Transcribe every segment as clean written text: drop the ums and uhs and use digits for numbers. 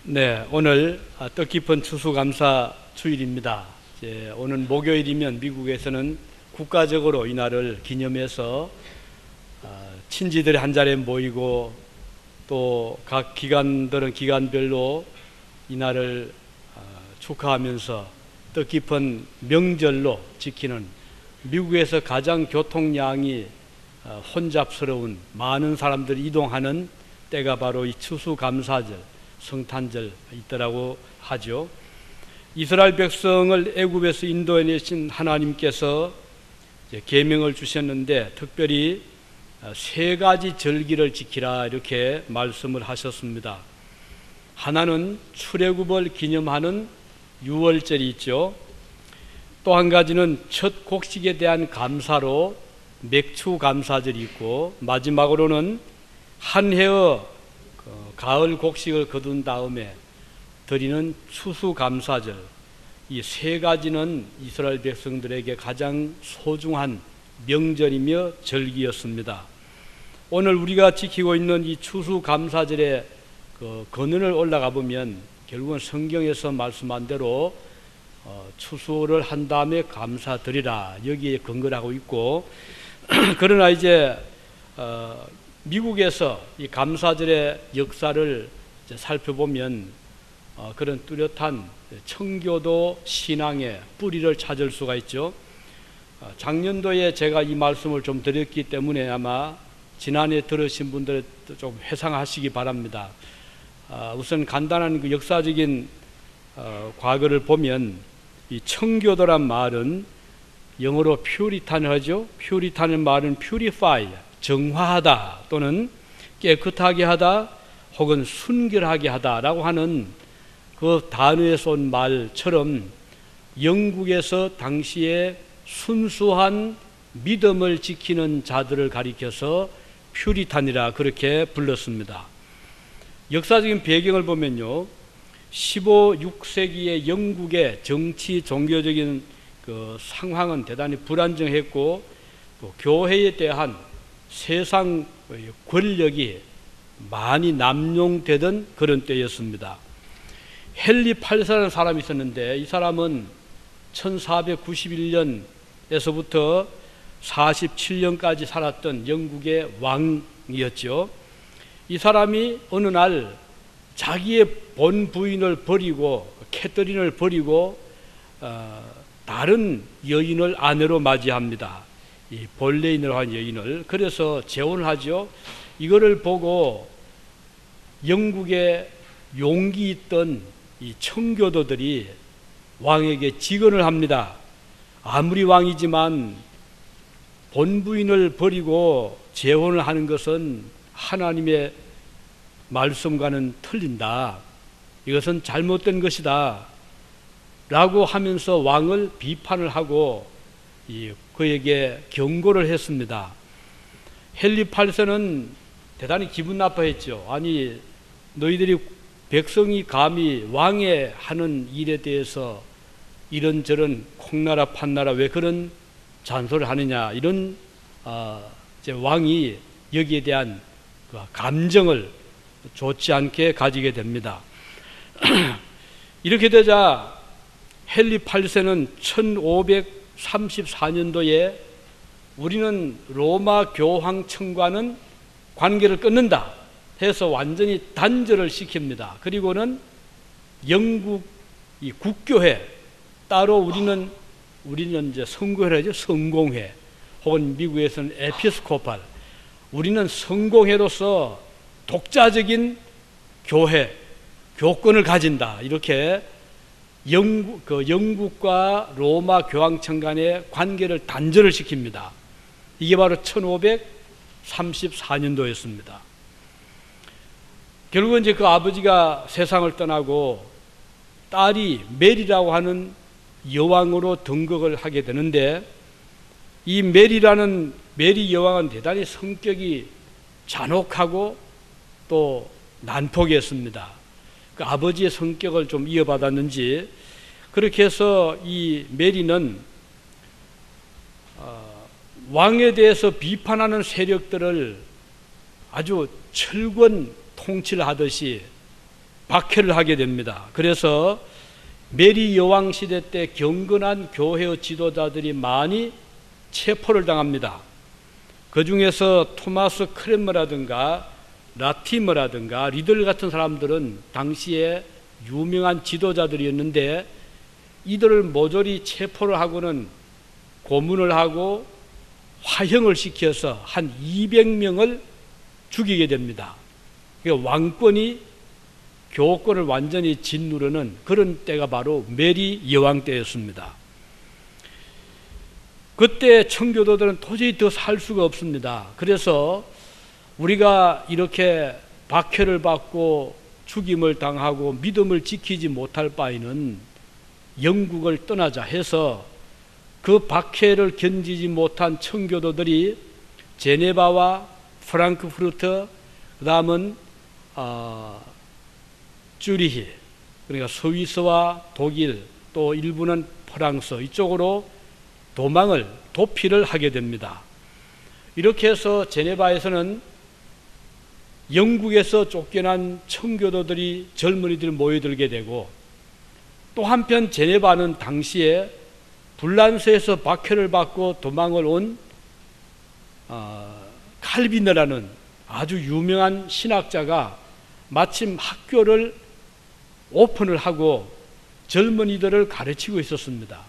네, 오늘 뜻깊은 추수감사 주일입니다. 오늘 목요일이면 미국에서는 국가적으로 이날을 기념해서 친지들이 한자리에 모이고 또 각 기관들은 기관별로 이날을 축하하면서 뜻깊은 명절로 지키는, 미국에서 가장 교통량이 혼잡스러운 많은 사람들이 이동하는 때가 바로 이 추수감사절, 성탄절 있더라고 하죠. 이스라엘 백성을 애굽에서 인도해내신 하나님께서 계명을 주셨는데 특별히 세 가지 절기를 지키라 이렇게 말씀을 하셨습니다. 하나는 출애굽을 기념하는 유월절이 있죠. 또 한 가지는 첫 곡식에 대한 감사로 맥추 감사절이 있고, 마지막으로는 한 해의 가을 곡식을 거둔 다음에 드리는 추수감사절. 이 세 가지는 이스라엘 백성들에게 가장 소중한 명절이며 절기였습니다. 오늘 우리가 지키고 있는 이 추수감사절의 근원을 올라가 보면 결국은 성경에서 말씀한 대로 추수를 한 다음에 감사드리라, 여기에 근거를 하고 있고, 그러나 이제 미국에서 이 감사절의 역사를 이제 살펴보면 그런 뚜렷한 청교도 신앙의 뿌리를 찾을 수가 있죠. 작년도에 제가 이 말씀을 좀 드렸기 때문에 아마 지난해 들으신 분들 좀 회상하시기 바랍니다. 우선 간단한 그 역사적인 과거를 보면 이 청교도란 말은 영어로 퓨리탄을 하죠. 퓨리탄의 말은 purify, 정화하다 또는 깨끗하게 하다 혹은 순결하게 하다라고 하는 그 단어에서 온 말처럼 영국에서 당시에 순수한 믿음을 지키는 자들을 가리켜서 퓨리탄이라 그렇게 불렀습니다. 역사적인 배경을 보면요, 16세기의 영국의 정치 종교적인 그 상황은 대단히 불안정했고 또 교회에 대한 세상 권력이 많이 남용되던 그런 때였습니다. 헨리 8세라는 사람이 있었는데 이 사람은 1491년에서부터 47년까지 살았던 영국의 왕이었죠. 이 사람이 어느 날 자기의 본 부인을 버리고 캐서린을 버리고 다른 여인을 아내로 맞이합니다. 이 볼레인으로 한 여인을. 그래서 재혼을 하죠. 이거를 보고 영국에 용기 있던 이 청교도들이 왕에게 직언을 합니다. 아무리 왕이지만 본부인을 버리고 재혼을 하는 것은 하나님의 말씀과는 틀린다. 이것은 잘못된 것이다. 라고 하면서 왕을 비판을 하고 그에게 경고를 했습니다. 헨리 8세는 대단히 기분 나빠했죠. 아니, 너희들이 백성이 감히 왕의 하는 일에 대해서 이런저런 콩나라 판나라 왜 그런 잔소리를 하느냐, 이런 왕이 여기에 대한 감정을 좋지 않게 가지게 됩니다. 이렇게 되자 헨리 8세는 1534년도에 우리는 로마 교황청과는 관계를 끊는다 해서 완전히 단절을 시킵니다. 그리고는 영국 이 국교회, 따로 우리는 이제 성교회라죠. 성공회, 혹은 미국에서는 에피스코팔, 우리는 성공회로서 독자적인 교회, 교권을 가진다. 이렇게 영국과 로마 교황청 간의 관계를 단절을 시킵니다. 이게 바로 1534년도였습니다. 결국은 이제 그 아버지가 세상을 떠나고 딸이 메리라고 하는 여왕으로 등극을 하게 되는데, 이 메리 여왕은 대단히 성격이 잔혹하고 또 난폭했습니다. 그 아버지의 성격을 좀 이어받았는지 그렇게 해서 이 메리는 왕에 대해서 비판하는 세력들을 아주 철권 통치를 하듯이 박해를 하게 됩니다. 그래서 메리 여왕 시대 때 경건한 교회의 지도자들이 많이 체포를 당합니다. 그 중에서 토마스 크랜머라든가 라티머라든가 리들 같은 사람들은 당시에 유명한 지도자들이었는데 이들을 모조리 체포를 하고는 고문을 하고 화형을 시켜서 한 200명을 죽이게 됩니다. 그러니까 왕권이 교권을 완전히 짓누르는 그런 때가 바로 메리 여왕 때였습니다. 그때 청교도들은 도저히 더 살 수가 없습니다. 그래서 우리가 이렇게 박해를 받고 죽임을 당하고 믿음을 지키지 못할 바에는 영국을 떠나자 해서 그 박해를 견디지 못한 청교도들이 제네바와 프랑크푸르트, 그 다음은 쭈리히, 그러니까 스위스와 독일, 또 일부는 프랑스 이쪽으로 도피를 하게 됩니다. 이렇게 해서 제네바에서는 영국에서 쫓겨난 청교도들이 젊은이들이 모여들게 되고, 또 한편 제네바는 당시에 불란서에서 박해를 받고 도망을 온 칼빈이라는 아주 유명한 신학자가 마침 학교를 오픈을 하고 젊은이들을 가르치고 있었습니다.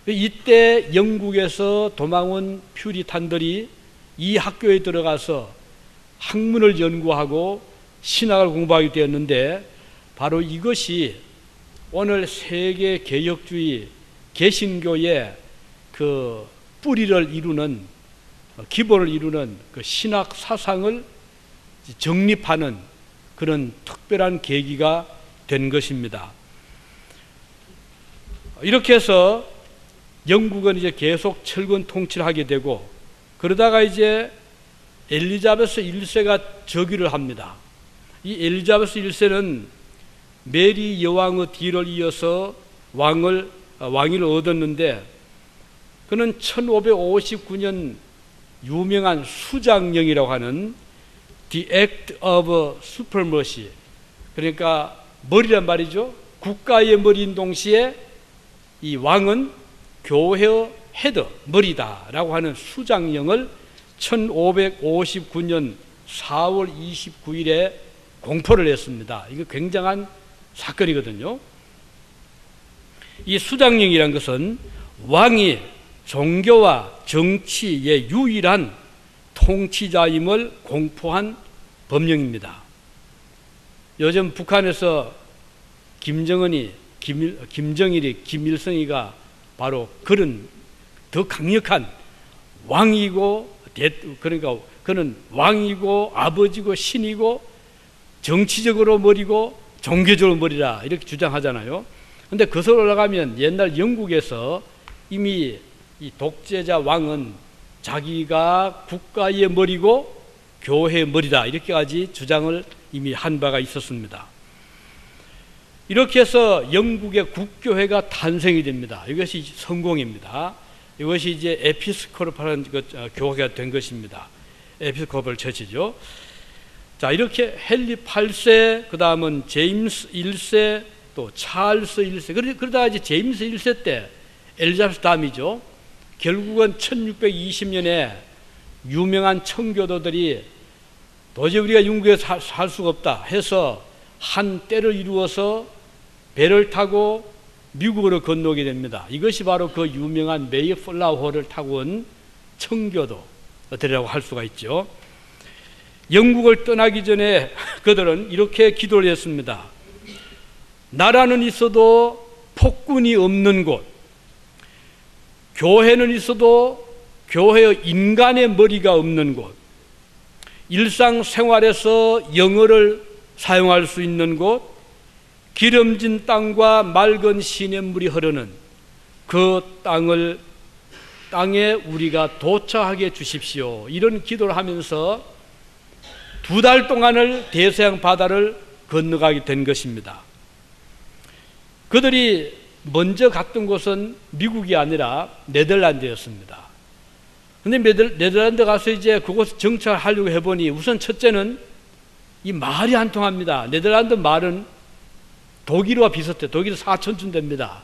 이때 영국에서 도망온 퓨리탄들이 이 학교에 들어가서 학문을 연구하고 신학을 공부하게 되었는데, 바로 이것이 오늘 세계 개혁주의 개신교의 그 뿌리를 이루는, 기본을 이루는 그 신학 사상을 정립하는 그런 특별한 계기가 된 것입니다. 이렇게 해서 영국은 이제 계속 철권 통치를 하게 되고, 그러다가 이제 엘리자베스 1세가 즉위를 합니다. 이 엘리자베스 1세는 메리 여왕의 뒤를 이어서 왕위를 얻었는데, 그는 1559년 유명한 수장령이라고 하는 The Act of Supremacy, 그러니까 머리란 말이죠. 국가의 머리인 동시에 이 왕은 교회의 헤드, 머리다라고 하는 수장령을 1559년 4월 29일에 공포를 했습니다. 이거 굉장한 사건이거든요. 이 수장령이란 것은 왕이 종교와 정치의 유일한 통치자임을 공포한 법령입니다. 요즘 북한에서 김정일이, 김일성이가 바로 그런 더 강력한 왕이고, 그러니까 그는 왕이고 아버지고 신이고 정치적으로 머리고 종교적으로 머리라 이렇게 주장하잖아요. 그런데 거슬러 올라가면 옛날 영국에서 이미 이 독재자 왕은 자기가 국가의 머리고 교회의 머리다 이렇게까지 주장을 이미 한 바가 있었습니다. 이렇게 해서 영국의 국교회가 탄생이 됩니다. 이것이 성공입니다. 이것이 이제 에피스코팔한 교회가 된 것입니다. 에피스코팔 처치죠. 자, 이렇게 헨리 8세, 그 다음은 제임스 1세, 또 찰스 1세, 그러다가 이제 제임스 1세 때 엘리자베스 다음이죠. 결국은 1620년에 유명한 청교도들이 도저히 우리가 영국에서 살 수가 없다 해서 한 때를 이루어서 배를 타고 미국으로 건너게 됩니다. 이것이 바로 그 유명한 메이플라워호를 타고 온 청교도들이라고 할 수가 있죠. 영국을 떠나기 전에 그들은 이렇게 기도를 했습니다. 나라는 있어도 폭군이 없는 곳, 교회는 있어도 교회의 인간의 머리가 없는 곳, 일상생활에서 영어를 사용할 수 있는 곳, 기름진 땅과 맑은 시냇물이 흐르는 그 땅에 우리가 도착하게 주십시오. 이런 기도를 하면서 2달 동안을 대서양 바다를 건너가게 된 것입니다. 그들이 먼저 갔던 곳은 미국이 아니라 네덜란드였습니다. 그런데 네덜란드 가서 이제 그곳에 정착하려고 해보니 우선 첫째는 이 말이 안 통합니다. 네덜란드 말은 독일어와 비슷해. 독일어 4천쯤 됩니다.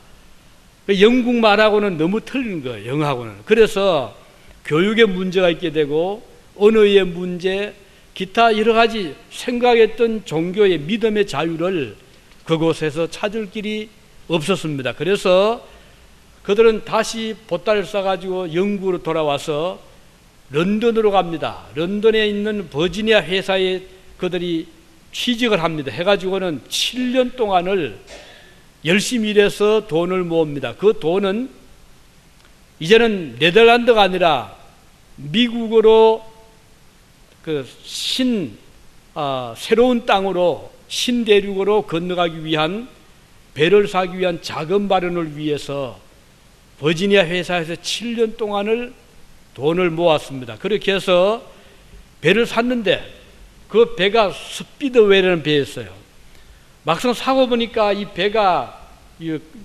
영국 말하고는 너무 틀린 거예요. 영어하고는. 그래서 교육에 문제가 있게 되고 언어의 문제, 기타 여러 가지 생각했던 종교의 믿음의 자유를 그곳에서 찾을 길이 없었습니다. 그래서 그들은 다시 보따리를 싸가지고 영국으로 돌아와서 런던으로 갑니다. 런던에 있는 버지니아 회사에 그들이 취직을 합니다. 해가지고는 7년 동안을 열심히 일해서 돈을 모읍니다. 그 돈은 이제는 네덜란드가 아니라 미국으로 새로운 땅으로 신대륙으로 건너가기 위한 배를 사기 위한 자금 마련을 위해서 버지니아 회사에서 7년 동안을 돈을 모았습니다. 그렇게 해서 배를 샀는데 그 배가 스피드웨이라는 배였어요. 막상 사고 보니까 이 배가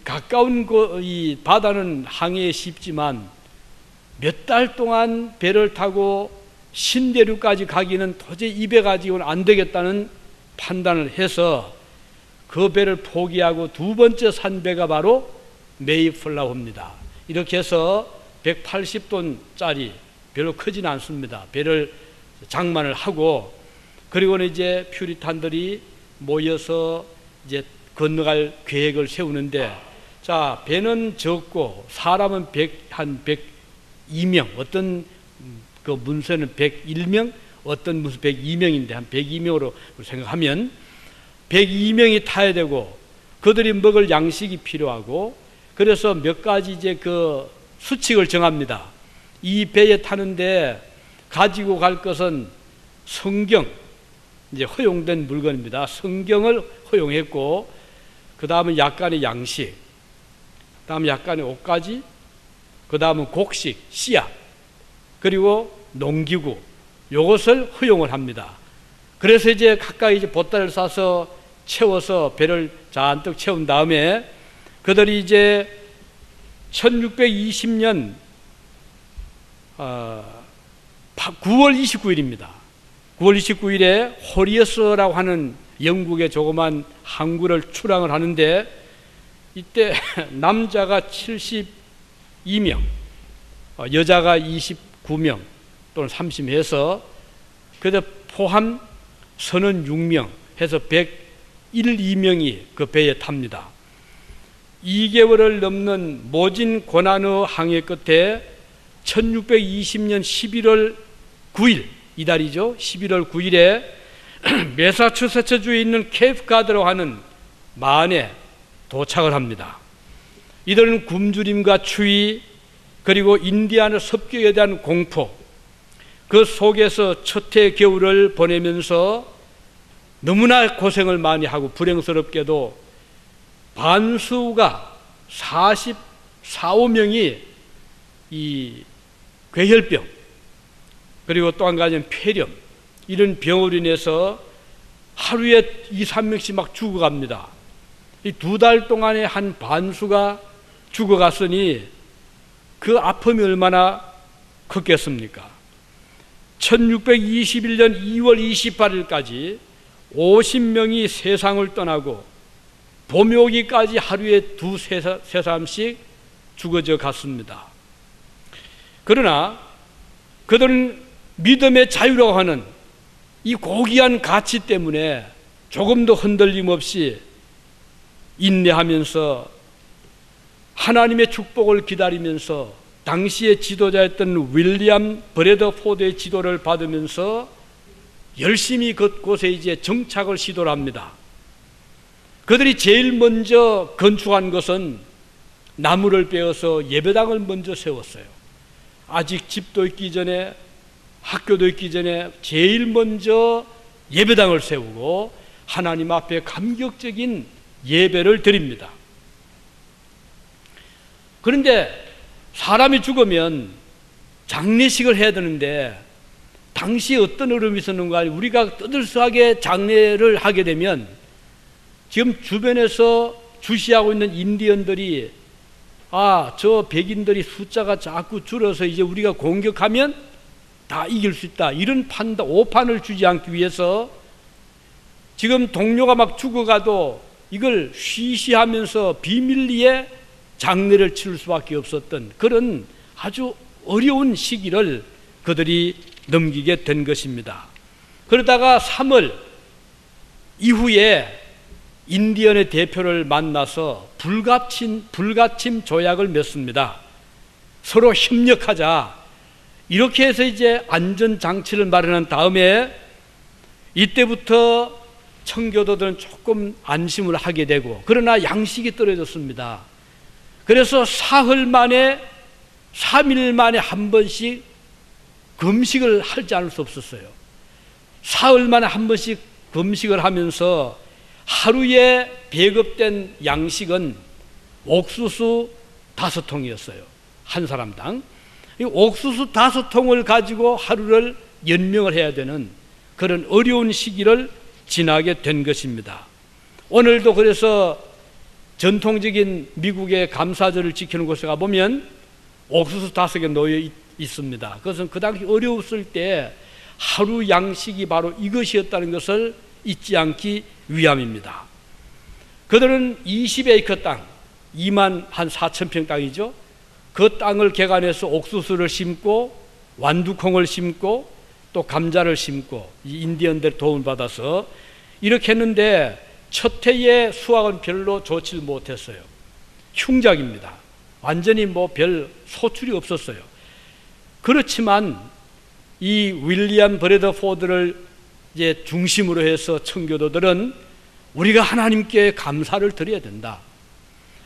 가까운 이 바다는 항해에 쉽지만 몇 달 동안 배를 타고 신대륙까지 가기는 도저히 이 배 가지고는 안 되겠다는 판단을 해서 그 배를 포기하고 두 번째 산 배가 바로 메이플라워입니다. 이렇게 해서 180톤짜리 별로 크지는 않습니다. 배를 장만을 하고 그리고는 이제 퓨리탄들이 모여서 이제 건너갈 계획을 세우는데 자 배는 적고 사람은 한 102명 어떤 그 문서는 101명 어떤 문서 102명인데 한 102명으로 생각하면 102명이 타야 되고 그들이 먹을 양식이 필요하고 그래서 몇 가지 이제 그 수칙을 정합니다. 이 배에 타는데 가지고 갈 것은 성경, 이제 허용된 물건입니다. 성경을 허용했고, 그 다음은 약간의 양식, 그 다음에 약간의 옷가지, 그 다음은 곡식, 씨앗, 그리고 농기구, 요것을 허용을 합니다. 그래서 이제 각각 이제 보따리를 싸서 채워서 배를 잔뜩 채운 다음에 그들이 이제 1620년 9월 29일입니다. 9월 29일에 호리어스라고 하는 영국의 조그만 항구를 출항을 하는데 이때 남자가 72명, 여자가 29명 또는 30명 해서 그래서 포함 선원 6명 해서 101~2명이 그 배에 탑니다. 2개월을 넘는 모진 고난의 항해 끝에 1620년 11월 9일 이달이죠. 11월 9일에 매사추세츠주에 있는 케이프가드라고 하는 만에 도착을 합니다. 이들은 굶주림과 추위 그리고 인디아나 습격에 대한 공포 그 속에서 첫 해 겨울을 보내면서 너무나 고생을 많이 하고 불행스럽게도 반수가 44~45명이 이 괴혈병 그리고 또 한 가지는 폐렴 이런 병으로 인해서 하루에 2~3명씩 막 죽어갑니다. 이 2달 동안에 한 반수가 죽어갔으니 그 아픔이 얼마나 컸겠습니까? 1621년 2월 28일까지 50명이 세상을 떠나고 봄이 오기까지 하루에 2~3사람씩 죽어져 갔습니다. 그러나 그들은 믿음의 자유라고 하는 이 고귀한 가치 때문에 조금도 흔들림 없이 인내하면서 하나님의 축복을 기다리면서 당시의 지도자였던 윌리엄 브래더포드의 지도를 받으면서 열심히 그곳에 이제 정착을 시도를 합니다. 그들이 제일 먼저 건축한 것은 나무를 베어서 예배당을 먼저 세웠어요. 아직 집도 있기 전에 학교도 있기 전에 제일 먼저 예배당을 세우고 하나님 앞에 감격적인 예배를 드립니다. 그런데 사람이 죽으면 장례식을 해야 되는데 당시 어떤 흐름이 있었는가 우리가 떠들썩하게 장례를 하게 되면 지금 주변에서 주시하고 있는 인디언들이 저 백인들이 숫자가 자꾸 줄어서 이제 우리가 공격하면 다 이길 수 있다 이런 오판을 주지 않기 위해서 지금 동료가 막 죽어가도 이걸 쉬쉬하면서 비밀리에 장례를 치를 수밖에 없었던 그런 아주 어려운 시기를 그들이 넘기게 된 것입니다. 그러다가 3월 이후에 인디언의 대표를 만나서 불가침 조약을 맺습니다. 서로 협력하자. 이렇게 해서 이제 안전장치를 마련한 다음에 이때부터 청교도들은 조금 안심을 하게 되고, 그러나 양식이 떨어졌습니다. 그래서 사흘 만에 3일 만에 한 번씩 금식을 하지 않을 수 없었어요. 사흘 만에 한 번씩 금식을 하면서 하루에 배급된 양식은 옥수수 5통이었어요. 한 사람당. 이 옥수수 5통을 가지고 하루를 연명을 해야 되는 그런 어려운 시기를 지나게 된 것입니다. 오늘도 그래서 전통적인 미국의 감사절을 지키는 곳에 가보면 옥수수 5개 놓여 있습니다. 그것은 그 당시 어려웠을 때 하루 양식이 바로 이것이었다는 것을 잊지 않기 위함입니다. 그들은 20에이커 땅, 2만 한 4천 평 땅이죠. 그 땅을 개간해서 옥수수를 심고 완두콩을 심고 또 감자를 심고 이 인디언들 도움을 받아서 이렇게 했는데 첫 해의 수확은 별로 좋지 못했어요. 흉작입니다. 완전히 뭐 별 소출이 없었어요. 그렇지만 이 윌리엄 브래더포드를 이제 중심으로 해서 청교도들은 우리가 하나님께 감사를 드려야 된다.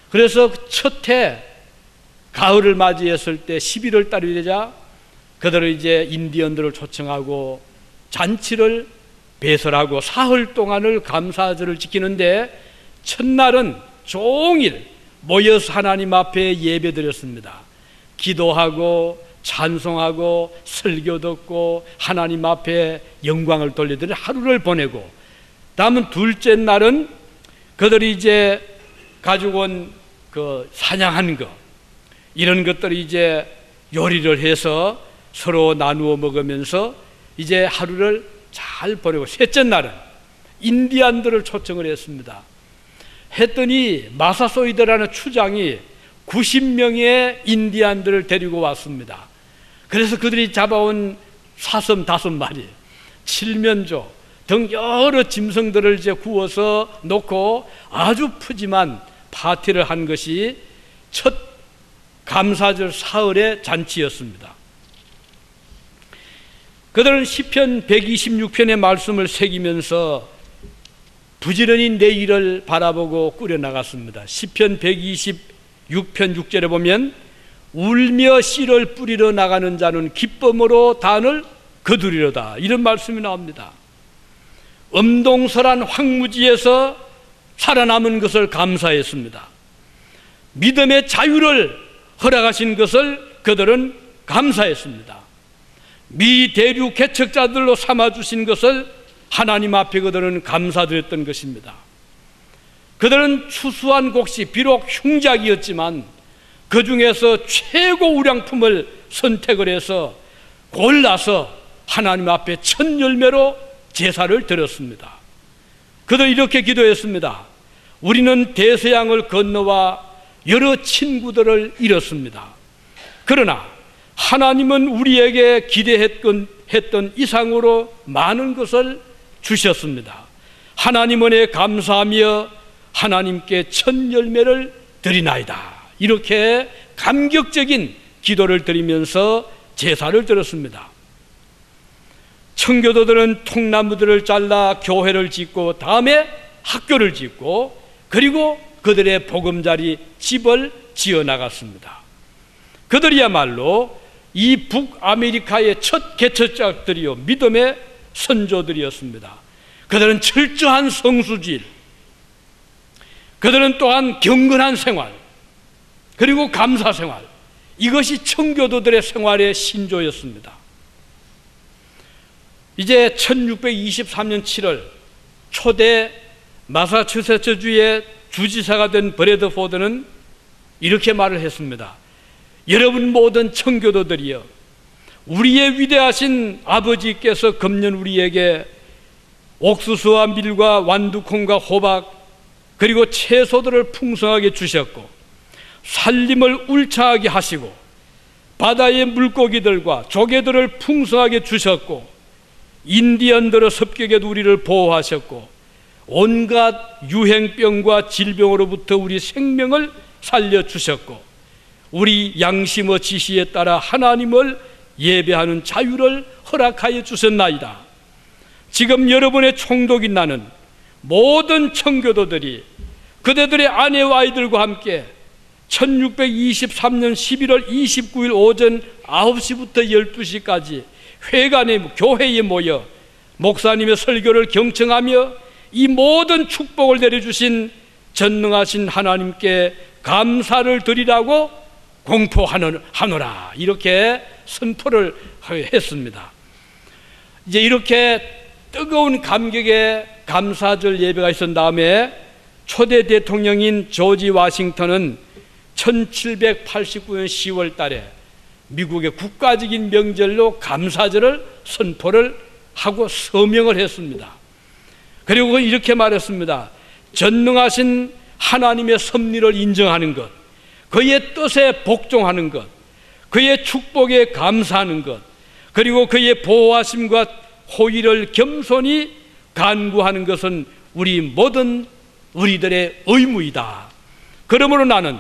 그래서 첫 해 가을을 맞이했을 때 11월 달이 되자 그들은 이제 인디언들을 초청하고 잔치를 배설하고 사흘 동안을 감사절을 지키는데 첫날은 종일 모여서 하나님 앞에 예배 드렸습니다. 기도하고 찬송하고 설교 듣고 하나님 앞에 영광을 돌려드리는 하루를 보내고, 다음은 둘째 날은 그들이 이제 가지고 온 그 사냥한 거 이런 것들을 이제 요리를 해서 서로 나누어 먹으면서 이제 하루를 잘 보내고, 셋째 날은 인디안들을 초청을 했습니다. 했더니 마사소이드라는 추장이 90명의 인디안들을 데리고 왔습니다. 그래서 그들이 잡아온 사슴 5마리, 칠면조 등 여러 짐승들을 이제 구워서 놓고 아주 푸짐한 파티를 한 것이 첫 감사절 사흘의 잔치였습니다. 그들은 시편 126편의 말씀을 새기면서 부지런히 내일을 바라보고 꾸려나갔습니다. 시편 126편 6절에 보면 울며 씨를 뿌리러 나가는 자는 기쁨으로 단을 거두리로다, 이런 말씀이 나옵니다. 엄동설한 황무지에서 살아남은 것을 감사했습니다. 믿음의 자유를 허락하신 것을 그들은 감사했습니다. 미대륙 개척자들로 삼아주신 것을 하나님 앞에 그들은 감사드렸던 것입니다. 그들은 추수한 곡식, 비록 흉작이었지만 그 중에서 최고 우량품을 선택을 해서 골라서 하나님 앞에 첫 열매로 제사를 드렸습니다. 그들 이렇게 기도했습니다. 우리는 대서양을 건너와 여러 친구들을 잃었습니다. 그러나 하나님은 우리에게 기대했던 이상으로 많은 것을 주셨습니다. 하나님 은혜에 감사하며 하나님께 첫 열매를 드리나이다. 이렇게 감격적인 기도를 드리면서 제사를 드렸습니다. 청교도들은 통나무들을 잘라 교회를 짓고 다음에 학교를 짓고 그리고 그들의 보금자리 집을 지어 나갔습니다. 그들이야말로 이 북아메리카의 첫 개척자들이요 믿음의 선조들이었습니다. 그들은 철저한 성수질, 그들은 또한 경건한 생활, 그리고 감사 생활, 이것이 청교도들의 생활의 신조였습니다. 이제 1623년 7월 초대 마사추세츠주의 주지사가 된 브래드포드는 이렇게 말을 했습니다. 여러분 모든 청교도들이여, 우리의 위대하신 아버지께서 금년 우리에게 옥수수와 밀과 완두콩과 호박 그리고 채소들을 풍성하게 주셨고 살림을 울창하게 하시고 바다의 물고기들과 조개들을 풍성하게 주셨고 인디언들의 습격에도 우리를 보호하셨고 온갖 유행병과 질병으로부터 우리 생명을 살려주셨고 우리 양심의 지시에 따라 하나님을 예배하는 자유를 허락하여 주셨나이다. 지금 여러분의 총독인 나는 모든 청교도들이 그대들의 아내와 아이들과 함께 1623년 11월 29일 오전 9시부터 12시까지 교회에 모여 목사님의 설교를 경청하며 이 모든 축복을 내려주신 전능하신 하나님께 감사를 드리라고 공포하노라, 이렇게 선포를 했습니다. 이제 이렇게 뜨거운 감격의 감사절 예배가 있은 다음에 초대 대통령인 조지 워싱턴은 1789년 10월 달에 미국의 국가적인 명절로 감사절을 선포를 하고 서명을 했습니다. 그리고 이렇게 말했습니다. 전능하신 하나님의 섭리를 인정하는 것, 그의 뜻에 복종하는 것, 그의 축복에 감사하는 것, 그리고 그의 보호하심과 호의를 겸손히 간구하는 것은 우리 모든 우리들의 의무이다. 그러므로 나는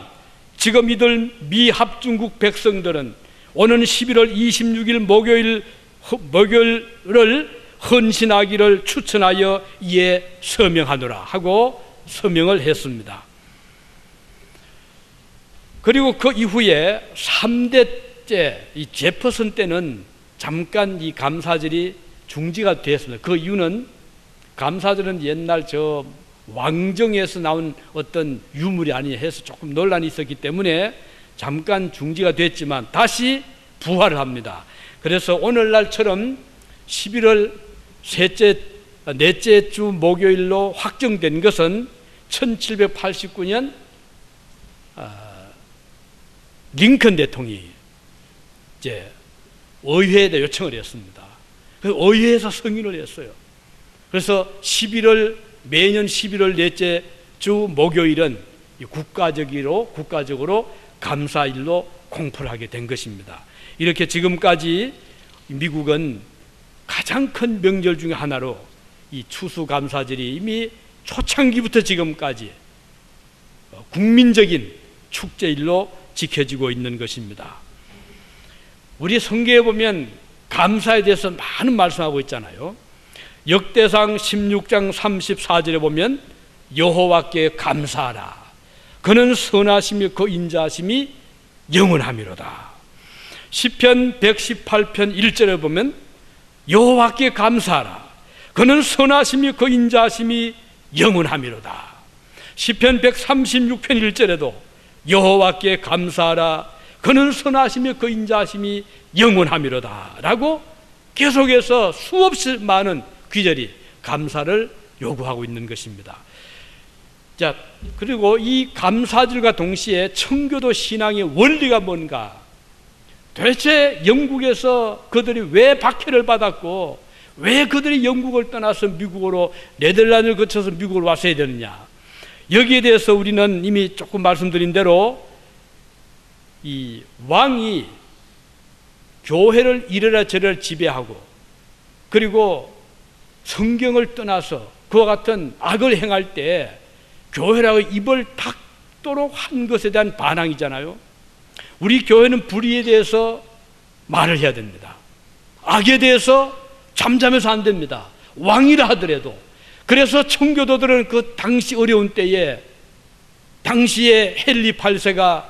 지금 이들 미합중국 백성들은 오는 11월 26일 목요일을 헌신하기를 추천하여 이에 서명하노라 하고 서명을 했습니다. 그리고 그 이후에 3대째 이 제퍼슨 때는 잠깐 이 감사절이 중지가 되었습니다. 그 이유는 감사절은 옛날 저 왕정에서 나온 어떤 유물이 아니냐 해서 조금 논란이 있었기 때문에 잠깐 중지가 됐지만 다시 부활을 합니다. 그래서 오늘날처럼 11월 넷째 주 목요일로 확정된 것은 1789년 링컨 대통령이 이제 의회에 요청을 했습니다. 그래서 의회에서 승인을 했어요. 그래서 매년 11월 넷째 주 목요일은 국가적으로 감사일로 공포를 하게 된 것입니다. 이렇게 지금까지 미국은 가장 큰 명절 중에 하나로 이 추수감사절이 이미 초창기부터 지금까지 국민적인 축제일로 지켜지고 있는 것입니다. 우리 성경에 보면 감사에 대해서 많은 말씀하고 있잖아요. 역대상 16장 34절에 보면 여호와께 감사하라. 그는 선하시며 그 인자하심이 영원하미로다. 시편 118편 1절에 보면 여호와께 감사하라. 그는 선하시며 그 인자하심이 영원하미로다. 시편 136편 1절에도 여호와께 감사하라. 그는 선하시며 그 인자하심이 영원하미로다 라고 계속해서 수없이 많은 귀절이 감사를 요구하고 있는 것입니다. 자, 그리고 이 감사절과 동시에 청교도 신앙의 원리가 뭔가, 도대체 영국에서 그들이 왜 박해를 받았고 왜 그들이 영국을 떠나서 미국으로, 네덜란드를 거쳐서 미국으로 왔어야 되느냐, 여기에 대해서 우리는 이미 조금 말씀드린 대로 이 왕이 교회를 이래라 저래라 지배하고 그리고 성경을 떠나서 그와 같은 악을 행할 때 교회라고 입을 닫도록 한 것에 대한 반항이잖아요. 우리 교회는 불의에 대해서 말을 해야 됩니다. 악에 대해서 잠잠해서 안 됩니다. 왕이라 하더라도. 그래서 청교도들은 그 당시 어려운 때에 당시에 헨리 8세가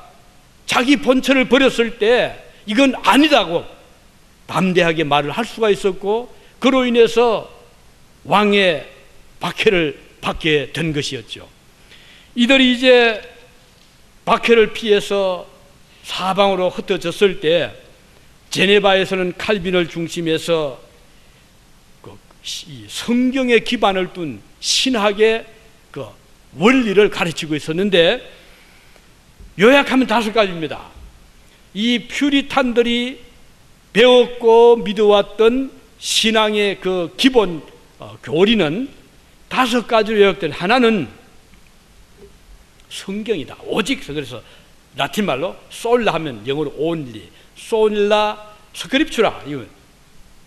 자기 본처를 버렸을 때 이건 아니다고 담대하게 말을 할 수가 있었고, 그로 인해서 왕의 박해를 받게 된 것이었죠. 이들이 이제 박해를 피해서 사방으로 흩어졌을 때 제네바에서는 칼빈을 중심해서 성경에 기반을 둔 신학의 그 원리를 가르치고 있었는데, 요약하면 5가지입니다. 이 퓨리탄들이 배웠고 믿어왔던 신앙의 그 기본 교리는 5가지로 요약된, 하나는 성경이다. 오직. 그래서 라틴 말로 솔라 하면 영어로 only, 솔라 스크립추라, 이건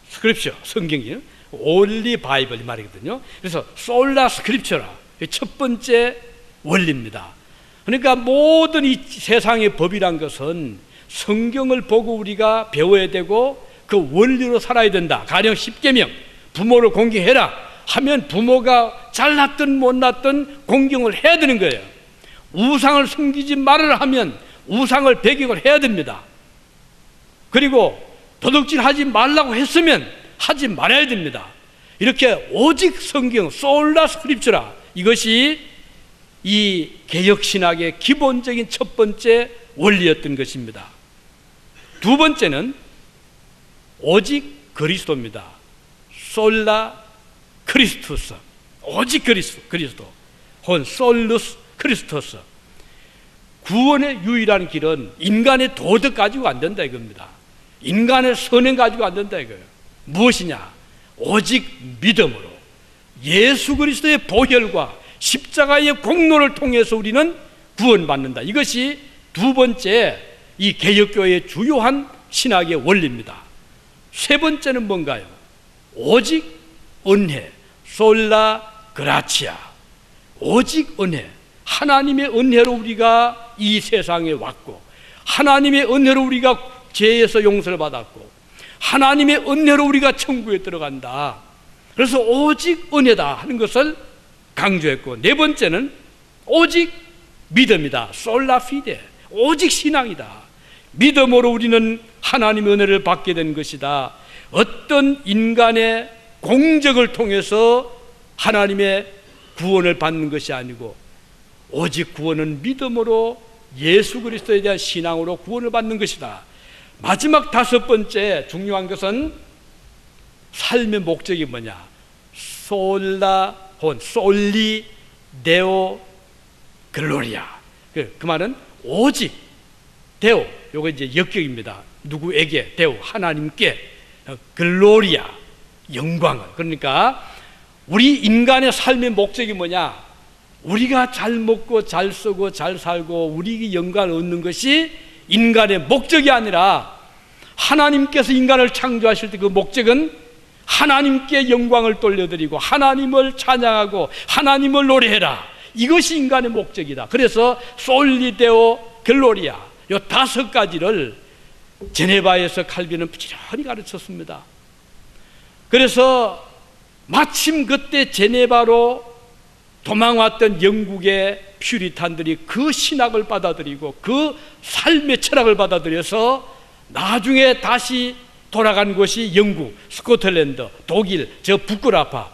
스크립처, 성경이요. only 바이블 이 말이거든요. 그래서 솔라 스크립처라, 첫 번째 원리입니다. 그러니까 모든 이 세상의 법이란 것은 성경을 보고 우리가 배워야 되고 그 원리로 살아야 된다. 가령 십계명, 부모를 공경해라 하면 부모가 잘났든 못났든 공경을 해야 되는 거예요. 우상을 섬기지 말아라 하면 우상을 배경을 해야 됩니다. 그리고 도둑질 하지 말라고 했으면 하지 말아야 됩니다. 이렇게 오직 성경, 솔라 스크립처라, 이것이 이 개혁신학의 기본적인 첫 번째 원리였던 것입니다. 두 번째는 오직 그리스도입니다. 솔라 크리스투스, 오직 그리스도, 혹은 솔루스 크리스토스. 구원의 유일한 길은 인간의 도덕 가지고 안 된다 이겁니다. 인간의 선행 가지고 안 된다 이거예요. 무엇이냐? 오직 믿음으로 예수 그리스도의 보혈과 십자가의 공로를 통해서 우리는 구원받는다. 이것이 두 번째 이 개혁교회의 주요한 신학의 원리입니다. 세 번째는 뭔가요? 오직 은혜, 솔라 그라치아, 오직 은혜. 하나님의 은혜로 우리가 이 세상에 왔고, 하나님의 은혜로 우리가 죄에서 용서를 받았고, 하나님의 은혜로 우리가 천국에 들어간다. 그래서 오직 은혜다 하는 것을 강조했고, 네 번째는 오직 믿음이다. 솔라 피데, 오직 신앙이다. 믿음으로 우리는 하나님의 은혜를 받게 된 것이다. 어떤 인간의 공적을 통해서 하나님의 구원을 받는 것이 아니고 오직 구원은 믿음으로 예수 그리스도에 대한 신앙으로 구원을 받는 것이다. 마지막 다섯 번째 중요한 것은 삶의 목적이 뭐냐? 솔라 혼 솔리 데오 글로리아. 그 말은 오직 데오, 요거 이제 역격입니다. 누구에게? 데오, 하나님께. 글로리아, 영광을. 그러니까 우리 인간의 삶의 목적이 뭐냐? 우리가 잘 먹고 잘 쓰고 잘 살고 우리에게 영광을 얻는 것이 인간의 목적이 아니라 하나님께서 인간을 창조하실 때 그 목적은 하나님께 영광을 돌려드리고 하나님을 찬양하고 하나님을 노래해라. 이것이 인간의 목적이다. 그래서 솔리데오 글로리아, 이 다섯 가지를 제네바에서 칼빈은 부지런히 가르쳤습니다. 그래서 마침 그때 제네바로 도망왔던 영국의 퓨리탄들이 그 신학을 받아들이고 그 삶의 철학을 받아들여서 나중에 다시 돌아간 곳이 영국, 스코틀랜드, 독일, 저 북구라파.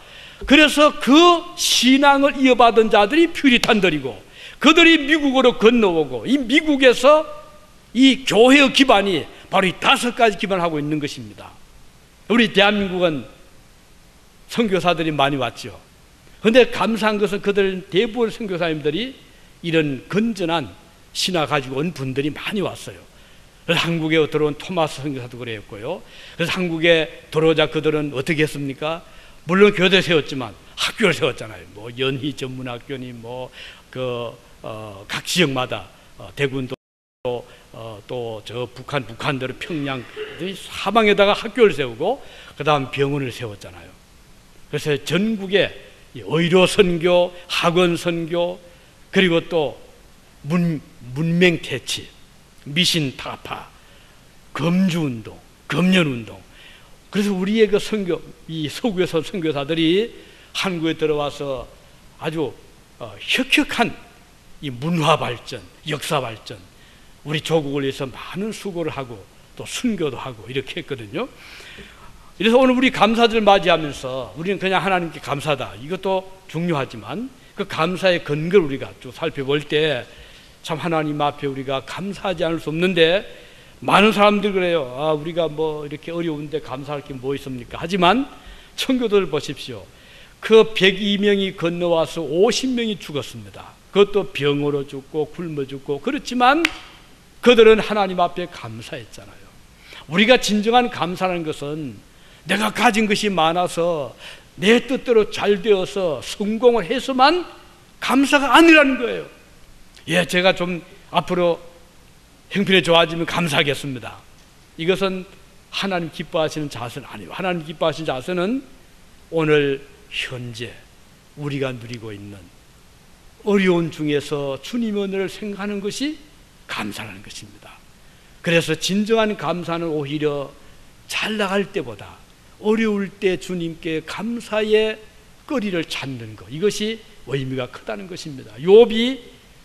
그래서 그 신앙을 이어받은 자들이 퓨리탄들이고 그들이 미국으로 건너오고 이 미국에서 이 교회의 기반이 바로 이 다섯 가지 기반을 하고 있는 것입니다. 우리 대한민국은 선교사들이 많이 왔죠. 그런데 감사한 것은 그들 대부분 선교사님들이 이런 건전한 신학 가지고 온 분들이 많이 왔어요. 그래서 한국에 들어온 토마스 선교사도 그랬고요. 그래서 한국에 들어오자 그들은 어떻게 했습니까? 물론 교대 세웠지만 학교를 세웠잖아요. 뭐 연희 전문학교니 각 지역마다 대군도 또 저 북한대로 평양 사방에다가 학교를 세우고 그 다음 병원을 세웠잖아요. 그래서 전국에 의료 선교, 학원 선교, 그리고 또 문명 퇴치, 미신 타파, 금주 운동, 금연 운동. 그래서 우리의 그 선교, 이 서구에서 선교사들이 한국에 들어와서 아주 혁혁한 이 문화 발전, 역사 발전, 우리 조국을 위해서 많은 수고를 하고 또 순교도 하고 이렇게 했거든요. 그래서 오늘 우리 감사절 맞이하면서 우리는 그냥 하나님께 감사다, 이것도 중요하지만 그 감사의 근거를 우리가 쭉 살펴볼 때 참 하나님 앞에 우리가 감사하지 않을 수 없는데, 많은 사람들 그래요. 아, 우리가 뭐 이렇게 어려운데 감사할 게 뭐 있습니까? 하지만 청교도를 보십시오. 그 102명이 건너와서 50명이 죽었습니다. 그것도 병으로 죽고 굶어 죽고. 그렇지만 그들은 하나님 앞에 감사했잖아요. 우리가 진정한 감사라는 것은 내가 가진 것이 많아서 내 뜻대로 잘 되어서 성공을 해서만 감사가 아니라는 거예요. 예, 제가 좀 앞으로 형편이 좋아지면 감사하겠습니다. 이것은 하나님 기뻐하시는 자세는 아니에요. 하나님 기뻐하시는 자세는 오늘 현재 우리가 누리고 있는 어려운 중에서 주님의 은혜를 생각하는 것이 감사라는 것입니다. 그래서 진정한 감사는 오히려 잘 나갈 때보다 어려울 때 주님께 감사의 거리를 찾는 것, 이것이 의미가 크다는 것입니다. 욥이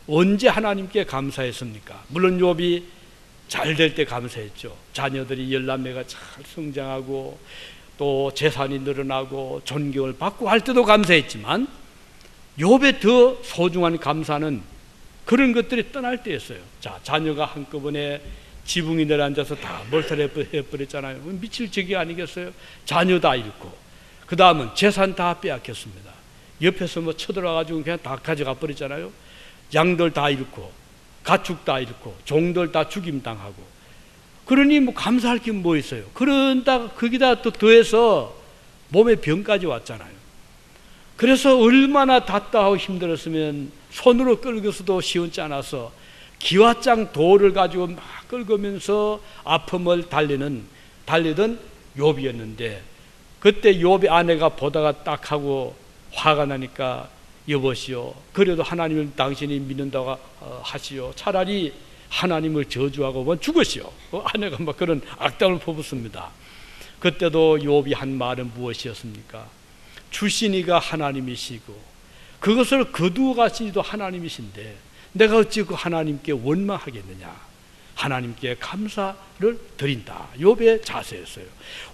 언제 하나님께 감사했습니까? 물론 욥이 잘 될 때 감사했죠. 자녀들이 열남매가 잘 성장하고 또 재산이 늘어나고 존경을 받고 할 때도 감사했지만 욥의 더 소중한 감사는 그런 것들이 떠날 때였어요. 자, 자녀가 한꺼번에 지붕이 내려앉아서 다 몰살해버렸잖아요. 미칠 적이 아니겠어요? 자녀 다 잃고, 그 다음은 재산 다 빼앗겼습니다. 옆에서 뭐 쳐들어가지고 그냥 다 가져가 버렸잖아요. 양들 다 잃고, 가축 다 잃고, 종들 다 죽임당하고. 그러니 뭐 감사할 게 뭐 있어요? 그런다, 거기다 또 더해서 몸에 병까지 왔잖아요. 그래서 얼마나 답답하고 힘들었으면 손으로 끌고서도 시원치 않아서 기와장 돌을 가지고 막 끌으면서 아픔을 달리던 욥이었는데, 그때 욥의 아내가 보다가 딱 하고 화가 나니까 여보시오, 그래도 하나님을 당신이 믿는다고 하시오. 차라리 하나님을 저주하고 죽으시오. 아내가 막 그런 악담을 퍼붓습니다. 그때도 욥이 한 말은 무엇이었습니까? 주시니가 하나님이시고 그것을 거두어 가시니도 하나님이신데 내가 어찌 그 하나님께 원망하겠느냐. 하나님께 감사를 드린다. 욥의 자세였어요.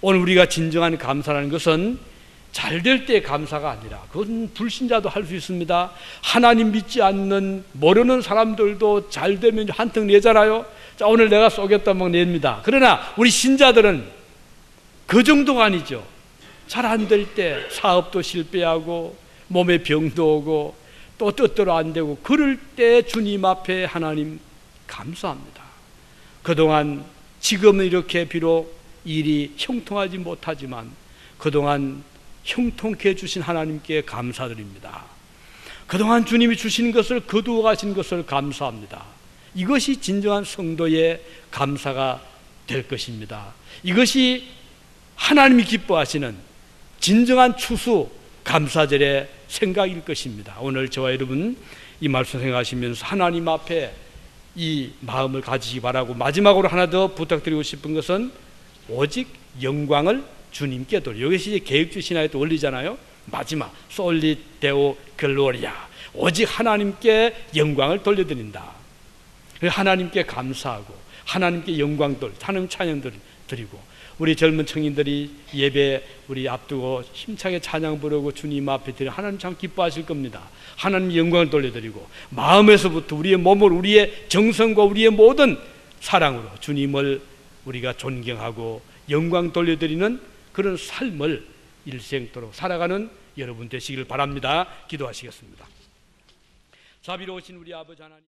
오늘 우리가 진정한 감사라는 것은 잘 될 때 감사가 아니라, 그건 불신자도 할 수 있습니다. 하나님 믿지 않는 모르는 사람들도 잘 되면 한턱 내잖아요. 자, 오늘 내가 쏘겠다 막 냅니다. 그러나 우리 신자들은 그 정도가 아니죠. 잘 안 될 때 사업도 실패하고 몸에 병도 오고 또 뜻대로 안 되고, 그럴 때 주님 앞에 하나님 감사합니다. 그동안 지금은 이렇게 비록 일이 형통하지 못하지만 그동안 형통케 해주신 하나님께 감사드립니다. 그동안 주님이 주신 것을 거두어 가신 것을 감사합니다. 이것이 진정한 성도의 감사가 될 것입니다. 이것이 하나님이 기뻐하시는 진정한 추수 감사절의 생각일 것입니다. 오늘 저와 여러분 이 말씀 생각하시면서 하나님 앞에 이 마음을 가지시기 바라고, 마지막으로 하나 더 부탁드리고 싶은 것은 오직 영광을 주님께 돌려. 이것이 계획주 신화의 또 원리잖아요. 마지막 솔리 데오 글로리아, 오직 하나님께 영광을 돌려드린다. 하나님께 감사하고 하나님께 영광 돌, 하나님 찬양 드리고, 우리 젊은 청년들이 예배 우리 앞두고 힘차게 찬양 부르고 주님 앞에 드리면 하나님 참 기뻐하실 겁니다. 하나님 영광을 돌려드리고 마음에서부터 우리의 몸을, 우리의 정성과 우리의 모든 사랑으로 주님을 우리가 존경하고 영광 돌려드리는 그런 삶을 일생토록 살아가는 여러분 되시길 바랍니다. 기도하시겠습니다. 자비로우신 우리 아버지 하나님,